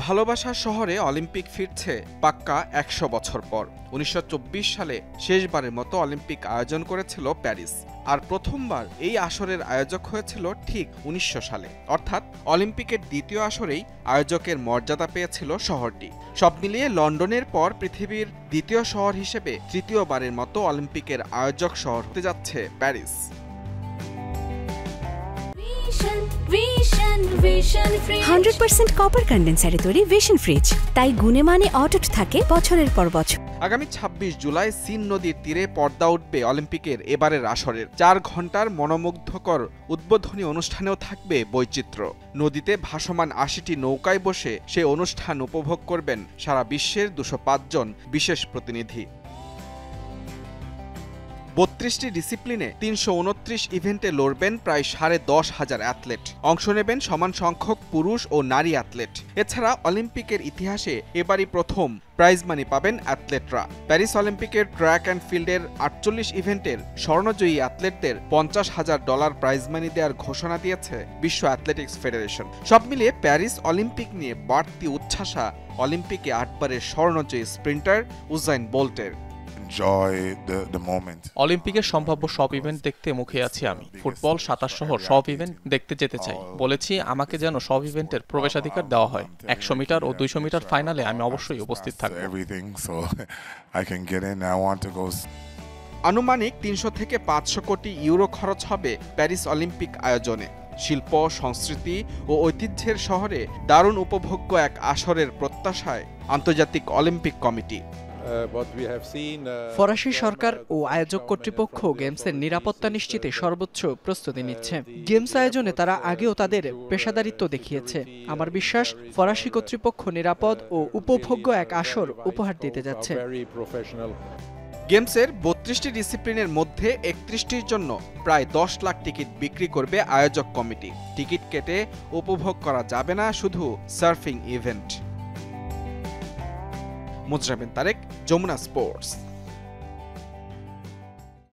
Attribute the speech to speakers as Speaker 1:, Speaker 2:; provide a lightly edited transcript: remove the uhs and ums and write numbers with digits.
Speaker 1: ভালোবাসার শহরে অলিম্পিক ফিরছে পাক্কা ১০০ বছর পর। ১৯২৪ সালে শেষবারের মতো অলিম্পিক আয়োজন করেছিল প্যারিস, আর প্রথমবার এই আসরের আয়োজক হয়েছিল ঠিক ১৯০০ সালে। অর্থাৎ অলিম্পিকের দ্বিতীয় আসরেই আয়োজকের মর্যাদা পেয়েছিল শহরটি। সব মিলিয়ে লন্ডনের পর পৃথিবীর দ্বিতীয় শহর হিসেবে তৃতীয়বারের মতো অলিম্পিকের আয়োজক শহর হতে যাচ্ছে প্যারিস।
Speaker 2: 100% কপার কন্ডেন্সারে তৈরি ভিশন ফ্রিজ, তাই গুণে মানে অটুট থাকে বছরের পর বছর।
Speaker 1: আগামী ২৬ জুলাই সিন নদীর তীরে পর্দা উঠবে অলিম্পিকের এবারের আসরের। ৪ ঘন্টার মনোমুগ্ধকর উদ্বোধনী অনুষ্ঠানেও থাকবে বৈচিত্র্য। নদীতে ভাসমান ৮০টি নৌকায় বসে সেই অনুষ্ঠান উপভোগ করবেন সারা বিশ্বের ২০৫ জন বিশেষ প্রতিনিধি। ৩২টি ডিসিপ্লিনে ৩২৯ ইভেন্টে লড়বেন প্রায় ১০,৫০০ অ্যাথলেট। অংশ নেবেন সমান সংখ্যক পুরুষ ও নারী অ্যাথলেট। এছাড়া অলিম্পিকের ইতিহাসে এবারই প্রথম প্রাইজ মানি পাবেন অ্যাথলেটরা। প্যারিস অলিম্পিকের ট্র্যাক অ্যান্ড ফিল্ডের ৪৮ ইভেন্টের স্বর্ণজয়ী অ্যাথলেটদের $৫০,০০০ প্রাইজ মানি দেওয়ার ঘোষণা দিয়েছে বিশ্ব অ্যাথলেটিক্স ফেডারেশন। সব মিলিয়ে প্যারিস অলিম্পিক নিয়ে বাড়তি উচ্ছ্বাসা অলিম্পিকে ৮বারের স্বর্ণজয়ী স্প্রিন্টার উসাইন বোল্টের।
Speaker 3: অলিম্পিকের সম্ভাব্য সব ইভেন্ট দেখতে মুখে আছি আমি। ফুটবল, সাঁতার সহ সব ইভেন্ট দেখতে যেতে চাই। বলেছি আমাকে যেন সব ইভেন্টের প্রবেশাধিকার দেওয়া হয়। ১০০ মিটার ও ২০০ মিটার ফাইনালে আমি অবশ্যই উপস্থিত থাকব।
Speaker 1: আনুমানিক ৩০০ থেকে ৫০০ কোটি ইউরো খরচ হবে প্যারিস অলিম্পিক আয়োজনে। শিল্প, সংস্কৃতি ও ঐতিহ্যের শহরে দারুণ উপভোগ্য এক আসরের প্রত্যাশায় আন্তর্জাতিক অলিম্পিক কমিটি।
Speaker 4: ফরাসি সরকার ও আয়োজক কর্তৃপক্ষ গেমসের নিরাপত্তা নিশ্চিতে সর্বোচ্চ প্রস্তুতি নিচ্ছে। গেমস আয়োজনে তারা আগেও তাদের পেশাদারিত্ব দেখিয়েছে। আমার বিশ্বাস ফরাসি কর্তৃপক্ষ নিরাপদ ও উপভোগ্য এক আসর উপহার দিতে যাচ্ছে।
Speaker 1: গেমসের ৩২টি ডিসিপ্লিনের মধ্যে ৩১টির জন্য প্রায় ১০ লাখ টিকিট বিক্রি করবে আয়োজক কমিটি। টিকিট কেটে উপভোগ করা যাবে না শুধু surfing event. Mujrabin Tarek, Jamuna sports.